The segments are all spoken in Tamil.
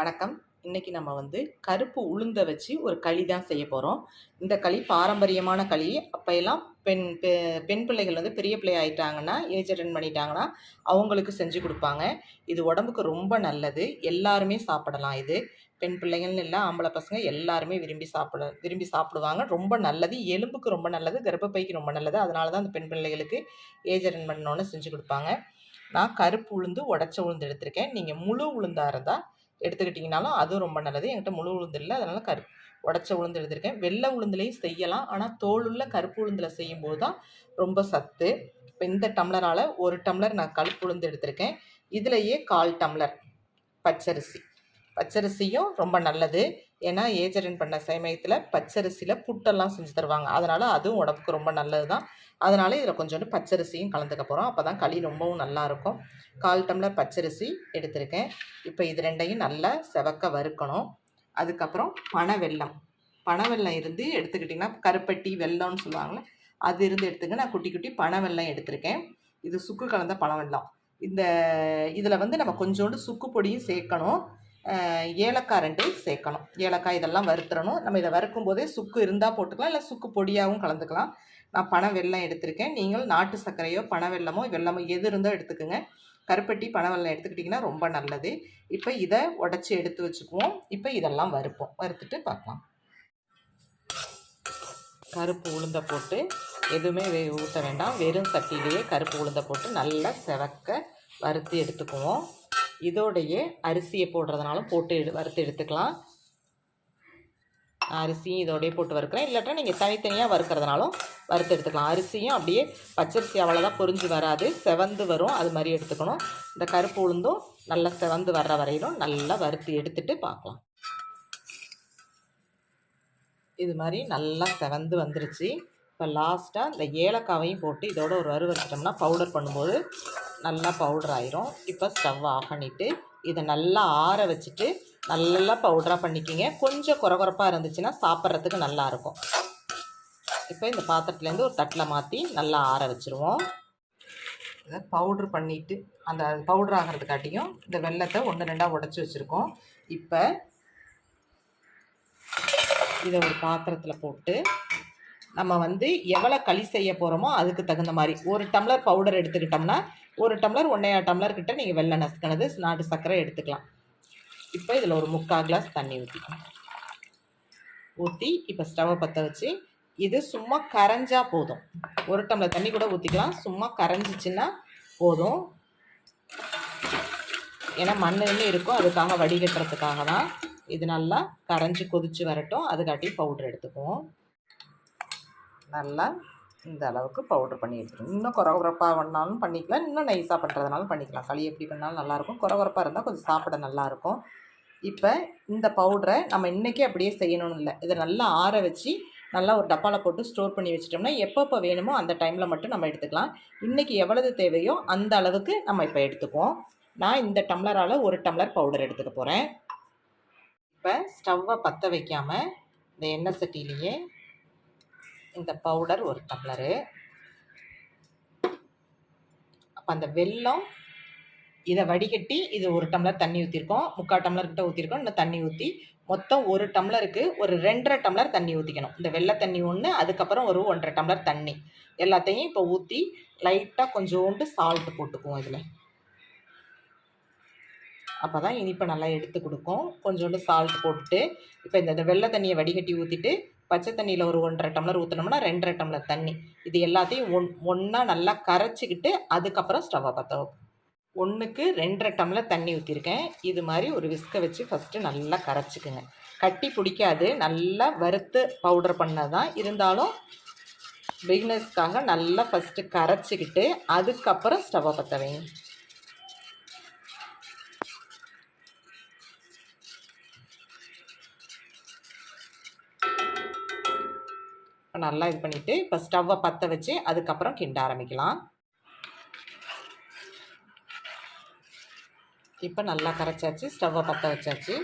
வணக்கம். இன்னைக்கு நம்ம கருப்பு உளுந்த வச்சு ஒரு களி தான் செய்ய போறோம். இந்த களி பாரம்பரியமான களி. அப்ப எல்லாம் பெண் பிள்ளைகள் பெரிய பிள்ளை ஆயிட்டாங்கன்னா, ஏஜ் அட்டெண்ட் பண்ணிட்டாங்கன்னா, அவங்களுக்கு செஞ்சு குடுப்பாங்க. இது உடம்புக்கு ரொம்ப நல்லது. எல்லாருமே சாப்பிடலாம் இது. பெண் பிள்ளைகள்னு இல்ல, ஆம்பள பசங்க எல்லாருமே விரும்பி சாப்பிடுவாங்க. ரொம்ப நல்லது. எலும்புக்கு ரொம்ப நல்லது. கர்ப்பப்பைக்கு ரொம்ப நல்லது. அதனால தான் அந்த பெண் பிள்ளைகளுக்கு ஏஜ் அட்டெண்ட் பண்ணோனே செஞ்சு குடுப்பாங்க. நான் கருப்பு உளுந்து, உடைச்ச உளுந்து எடுத்திருக்கேன். நீங்க முழு உளுந்தா இருந்தா எடுத்துக்கிட்டிங்கனாலும் அதுவும் ரொம்ப நல்லது. என்கிட்ட முழு உளுந்து இல்ல. அதனால உடைச்ச உளுந்து எடுத்திருக்கேன். வெள்ளை உளுந்துலேயும் செய்யலாம். ஆனால் தோலுள்ள கருப்பு உளுந்துல செய்யும்போது தான் ரொம்ப சத்து. இப்போ இந்த டம்ளரால் 1 டம்ளர் நான் கருப்பு உளுந்து எடுத்திருக்கேன். இதுலேயே 1/4 டம்ளர் பச்சரிசி. பச்சரிசியும் ரொம்ப நல்லது. ஏன்னா ஏஜ் அட்டெண்ட் பண்ண சமயத்தில் பச்சரிசியில் புட்டெல்லாம் செஞ்சு தருவாங்க. அதனால் அதுவும் உடம்புக்கு ரொம்ப நல்லது தான். அதனால் இதில் கொஞ்சோண்டு பச்சரிசியும் கலந்துக்க போகிறோம். அப்போ தான் களி ரொம்பவும் நல்லாயிருக்கும். 1/4 டம்ளர் பச்சரிசி எடுத்திருக்கேன். இப்போ இது ரெண்டையும் நல்லா செவக்க வறுக்கணும். அதுக்கப்புறம் பனவெல்லம். பனவெல்லம் இருந்து எடுத்துக்கிட்டிங்கன்னா கருப்பட்டி வெல்லம்னு சொல்லுவாங்களே, அது இருந்து எடுத்துங்க. நான் குட்டி குட்டி பனவெல்லம் எடுத்திருக்கேன். இது சுக்கு கலந்த பனவெல்லம். இதில் நம்ம கொஞ்சோண்டு சுக்கு பொடியும் சேர்க்கணும். ஏலக்காய் 2 சேர்க்கணும். ஏலக்காய் இதெல்லாம் வறுத்துறணும். நம்ம இதை வறுக்கும் போதே சுக்கு இருந்தால் போட்டுக்கலாம், இல்லை சுக்கு பொடியாகவும் கலந்துக்கலாம். நான் பனவெல்லம் எடுத்திருக்கேன். நீங்கள் நாட்டு சர்க்கரையோ பனவெல்லமோ எது இருந்தோ எடுத்துக்கோங்க. கருப்பட்டி பனவெல்லம் எடுத்துக்கிட்டிங்கன்னா ரொம்ப நல்லது. இப்போ இதை உடச்சி எடுத்து வச்சுக்குவோம். இப்போ இதெல்லாம் வறுத்துட்டு பார்க்கலாம். கருப்பு உளுந்தை போட்டு எதுவுமே ஊற்ற வேண்டாம். வெறும் சட்டியிலேயே கருப்பு உளுந்தை போட்டு நல்லா செவக்க வறுத்து எடுத்துக்குவோம். இதோடைய அரிசியை போடுறதுனாலும் போட்டு வறுத்து எடுத்துக்கலாம். அரிசியும் இதோடய போட்டு வறுக்கிறேன். இல்லாட்டா நீங்கள் தனித்தனியாக வறுக்கிறதுனாலும் வறுத்து எடுத்துக்கலாம். அரிசியும் அப்படியே பச்சரிசி அவ்வளோதான் பொரிஞ்சு வராது, செவந்து வரும். அது மாதிரி எடுத்துக்கணும். இந்த கருப்பு உளுந்தும் நல்லா செவந்து வர்ற வரையிலும் நல்லா வறுத்து எடுத்துட்டு பார்க்கலாம். இது மாதிரி நல்லா செவந்து வந்துருச்சு. இப்போ லாஸ்ட்டாக இந்த ஏலக்காவையும் போட்டு இதோட ஒரு வறுத்தோம்னா பவுடர் பண்ணும்போது நல்லா பவுடர் ஆயிரும். இப்போ ஸ்டவ் ஆஃப் பண்ணிவிட்டு இதை நல்லா ஆற வச்சுட்டு நல்லா பவுடராக பண்ணிக்கிங்க. கொஞ்சம் குறகுறப்பாக இருந்துச்சுன்னா சாப்பிட்றதுக்கு நல்லாயிருக்கும். இப்போ இந்த பாத்திரத்துலேருந்து ஒரு தட்டில் மாற்றி நல்லா ஆற வச்சுருவோம். இதை பவுட்ரு பண்ணிவிட்டு அந்த பவுட்ரு ஆகிறதுக்காட்டியும் இந்த வெல்லத்தை 1-2 உடச்சி வச்சுருக்கோம். இப்போ இதை ஒரு பாத்திரத்தில் போட்டு நம்ம எவ்வளோ களி செய்ய போகிறோமோ அதுக்கு தகுந்த மாதிரி 1 டம்ளர் பவுடர் எடுத்துக்கிட்டோம்னா 1 டம்ளர் 1.5 டம்ளர் கிட்ட நீங்கள் வெல்லம் நசுக்கினது நாட்டு சர்க்கரை எடுத்துக்கலாம். இப்போ இதில் ஒரு 3/4 கிளாஸ் தண்ணி ஊற்றி இப்போ ஸ்டவ்வை பற்ற வச்சு இது சும்மா கரைஞ்சா போதும். 1 டம்ளர் தண்ணி கூட ஊற்றிக்கலாம். சும்மா கரைஞ்சிச்சின்னா போதும். ஏன்னா மண்ணுன்னு இருக்கும், அதுக்காக வடிகட்டுறதுக்காக தான். இது நல்லா கரைஞ்சி கொதித்து வரட்டும். அதுக்காட்டி பவுட்ரு எடுத்துக்குவோம். நல்லா இந்த அளவுக்கு பவுட்ரு பண்ணி எடுத்துக்கணும். இன்னும் குறகுறப்பாக பண்ணாலும் பண்ணிக்கலாம், இன்னும் நைஸாக பண்ணுறதுனாலும் பண்ணிக்கலாம். களி எப்படி பண்ணாலும் நல்லாயிருக்கும். குறகுறப்பாக இருந்தால் கொஞ்சம் சாப்பிட நல்லாயிருக்கும். இப்போ இந்த பவுடரை நம்ம இன்றைக்கே அப்படியே செய்யணும்னு இல்லை. இதை நல்லா ஆற வச்சு நல்லா ஒரு டப்பாவில் போட்டு ஸ்டோர் பண்ணி வச்சிட்டோம்னா எப்பப்போ வேணுமோ அந்த டைமில் மட்டும் நம்ம எடுத்துக்கலாம். இன்றைக்கி எவ்வளவு தேவையோ அந்த அளவுக்கு நம்ம இப்போ எடுத்துக்குவோம். நான் இந்த டம்ளரால் 1 டம்ளர் பவுடர் எடுத்துக்க போகிறேன். இப்போ ஸ்டவ்வை பற்ற வைக்காமல் இந்த எண்ணெய் சட்டியிலேயே இந்த பவுடர் 1 டம்ளரு. அப்போ அந்த வெல்லம் இதை வடிகட்டி இது 1 டம்ளர் தண்ணி ஊற்றிருக்கோம். 3/4 டம்ளர் கிட்ட ஊற்றிருக்கோம். இன்னும் தண்ணி ஊற்றி மொத்தம் 1 டம்ளருக்கு ஒரு 2.5 டம்ளர் தண்ணி ஊற்றிக்கணும். இந்த வெள்ளை தண்ணி ஒன்று, அதுக்கப்புறம் ஒரு 1.5 டம்ளர் தண்ணி எல்லாத்தையும் இப்போ ஊற்றி லைட்டாக கொஞ்சோண்டு சால்ட்டு போட்டுக்குவோம். இதில் அப்போ தான் இனிப்பை நல்லா எடுத்து கொடுக்கும். கொஞ்சோண்டு சால்ட் போட்டுட்டு இப்போ இந்த வெள்ளை தண்ணியை வடிகட்டி ஊற்றிட்டு பச்சை தண்ணியில் ஒரு 1.5 டம்ளர் ஊற்றினோம்னா 2.5 டம்ளர் தண்ணி. இது எல்லாத்தையும் ஒன்றா நல்லா கரைச்சிக்கிட்டு அதுக்கப்புறம் ஸ்டவ்வை பற்ற வைப்போம். 1க்கு 2.5 டம்ளர் தண்ணி ஊற்றிருக்கேன். இது மாதிரி ஒரு விஸ்கை வச்சு ஃபஸ்ட்டு நல்லா கரைச்சிக்குங்க. கட்டி பிடிக்காது. நல்லா வறுத்து பவுடர் பண்ணது தான். இருந்தாலும் பிகினர்ஸ்க்காக நல்லா ஃபஸ்ட்டு கரைச்சிக்கிட்டு அதுக்கப்புறம் ஸ்டவ்வை பற்ற வைங்க. நல்லா இது பண்ணிவிட்டு இப்போ ஸ்டவ்வை பற்ற வச்சு அதுக்கப்புறம் கிண்ட ஆரம்பிக்கலாம். இப்போ நல்லா கரைச்சாச்சு, ஸ்டவ்வை பற்ற வச்சாச்சு.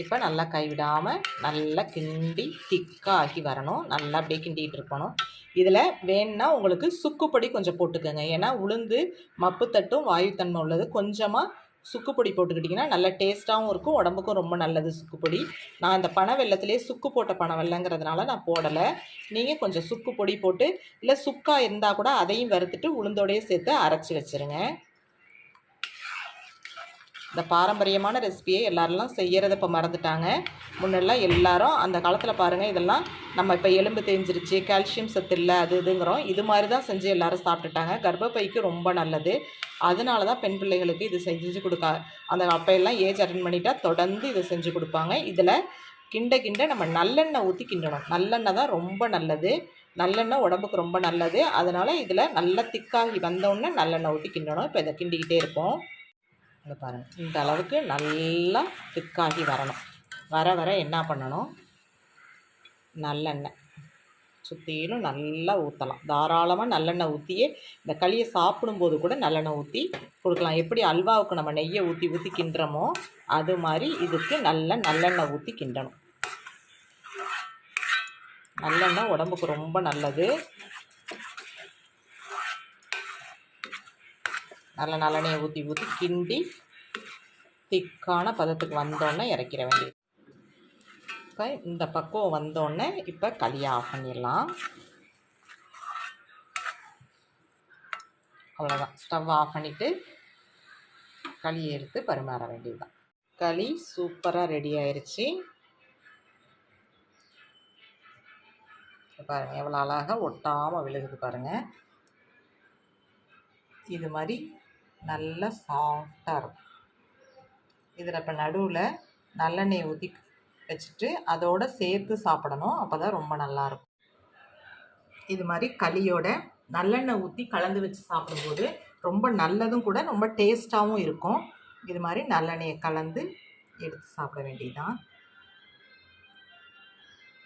இப்போ நல்லா கைவிடாமல் நல்லா கிண்டி திக்காக ஆக்கி வரணும். நல்லா அப்படியே கிண்டிகிட்டு இருக்கணும். இதில் வேணுன்னா உங்களுக்கு சுக்குப்பொடி கொஞ்சம் போட்டுக்கோங்க. ஏன்னா உளுந்து மப்பு தட்டும் வாயுத்தன்மை உள்ளது. கொஞ்சமாக சுக்கு பொடி போட்டுக்கிட்டிங்கன்னா நல்ல டேஸ்ட்டாகவும் இருக்கும், உடம்புக்கும் ரொம்ப நல்லது சுக்கு பொடி. நான் இந்த பனை வெல்லத்திலே சுக்கு போட்ட பனை வெல்லங்கிறதுனால நான் போடலை. நீங்கள் கொஞ்சம் சுக்கு பொடி போட்டு, இல்லை சுக்கா இருந்தால் கூட அதையும் வறுத்துட்டு உளுந்தோடையே சேர்த்து அரைச்சி வச்சுருங்க. இந்த பாரம்பரியமான ரெசிபியை எல்லாரெல்லாம் செய்கிறத இப்போ மறந்துட்டாங்க. முன்னெல்லாம் எல்லாரும் அந்த காலத்தில் பாருங்கள், இதெல்லாம் நம்ம இப்போ எலும்பு தேஞ்சிருச்சு, கால்சியம் சத்து இல்லை அது இதுங்கிறோம். இது மாதிரி தான் செஞ்சு எல்லோரும் சாப்பிட்டுட்டாங்க. கர்ப்பப்பைக்கு ரொம்ப நல்லது. அதனால தான் பெண் பிள்ளைகளுக்கு இது செஞ்சு கொடுக்க அந்த அப்பையெல்லாம் ஏஜ் அட்டன் பண்ணிட்டா தொடர்ந்து இதை செஞ்சு கொடுப்பாங்க. இதில் கிண்ட கிண்ட நம்ம நல்லெண்ணெய் ஊற்றி கிண்டணும். நல்லெண்ணெய் தான் ரொம்ப நல்லது. நல்லெண்ணெய் உடம்புக்கு ரொம்ப நல்லது. அதனால் இதில் நல்லா திக்காகி வந்தோடனே நல்லெண்ணெய் ஊற்றி கிண்டணும். இப்போ இதை கிண்டிக்கிட்டே இருப்போம். இதை பாருங்கள், இந்த அளவுக்கு நல்லா திக்காகி வரணும். வர வர என்ன பண்ணணும், நல்லெண்ணெய் சுற்றிலும் நல்லா ஊற்றலாம். தாராளமாக நல்லெண்ணெய் ஊற்றியே இந்த களியை சாப்பிடும்போது கூட நல்லெண்ணெய் ஊற்றி கொடுக்கலாம். எப்படி அல்வாவுக்கு நம்ம நெய்யை ஊற்றி ஊற்றி கிண்டுறோமோ அது மாதிரி இதுக்கு நல்லெண்ணெய் ஊற்றி கிண்டணும். நல்லெண்ணெய் உடம்புக்கு ரொம்ப நல்லது. நல்லெண்ணெயை ஊற்றி ஊற்றி கிண்டி திக்கான பதத்துக்கு வந்தோடனே இறக்கிற வேண்டியது. இப்போ இந்த பக்குவம் வந்தோடனே இப்போ களியை ஆஃப் பண்ணிடலாம். அவ்வளோதான், ஸ்டவ் ஆஃப் பண்ணிவிட்டு களியை எடுத்து பரிமாற வேண்டியது தான். களி சூப்பராக ரெடி ஆயிடுச்சு. பாருங்கள் எவ்வளோ அழகாக ஒட்டாமல் விழுகுது பாருங்கள். இது மாதிரி நல்லா சாஃப்டாக இருக்கும். இதில் இப்போ நடுவில் நல்லெண்ணெய் ஊற்றி வச்சுட்டு அதோடு சேர்த்து சாப்பிடணும். அப்போ தான் ரொம்ப நல்லாயிருக்கும். இது மாதிரி களியோட நல்லெண்ணெய் ஊற்றி கலந்து வச்சு சாப்பிடும்போது ரொம்ப நல்லதும் கூட, ரொம்ப டேஸ்ட்டாகவும் இருக்கும். இது மாதிரி நல்லெண்ணெயை கலந்து எடுத்து சாப்பிட வேண்டியதுதான்.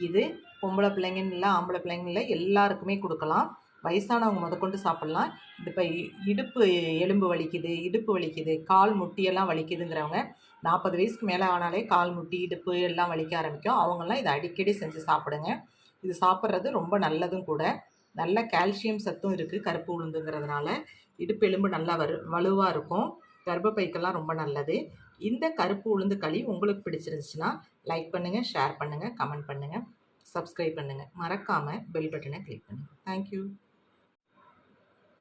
இது பொம்பளை பிள்ளைங்கன்னு இல்லை, ஆம்பளை பிள்ளைங்கன்னு இல்லை, எல்லாருக்குமே கொடுக்கலாம். வயசானவங்க முதற்கொண்டு சாப்பிட்லாம். இது இப்போ இடுப்பு எலும்பு வலிக்குது, இடுப்பு வலிக்குது, கால் முட்டியெல்லாம் வலிக்குதுங்கிறவங்க 40 வயசுக்கு மேலே ஆனாலே கால் முட்டி இடுப்பு எல்லாம் வலிக்க ஆரம்பிக்கும். அவங்கெல்லாம் இதை அடிக்கடி செஞ்சு சாப்பிடுங்க. இது சாப்பிட்றது ரொம்ப நல்லதும் கூட. நல்ல கால்சியம் சத்தும் இருக்குது கருப்பு உளுந்துங்கிறதுனால. இடுப்பு எலும்பு நல்லா வலுவாக இருக்கும். கர்ப்பப்பைக்கெல்லாம் ரொம்ப நல்லது. இந்த கருப்பு உளுந்து களி உங்களுக்கு பிடிச்சிருந்துச்சுன்னா லைக் பண்ணுங்கள், ஷேர் பண்ணுங்கள், கமெண்ட் பண்ணுங்கள், சப்ஸ்கிரைப் பண்ணுங்கள். மறக்காமல் பெல் பட்டனை கிளிக் பண்ணுங்கள். தேங்க்யூ.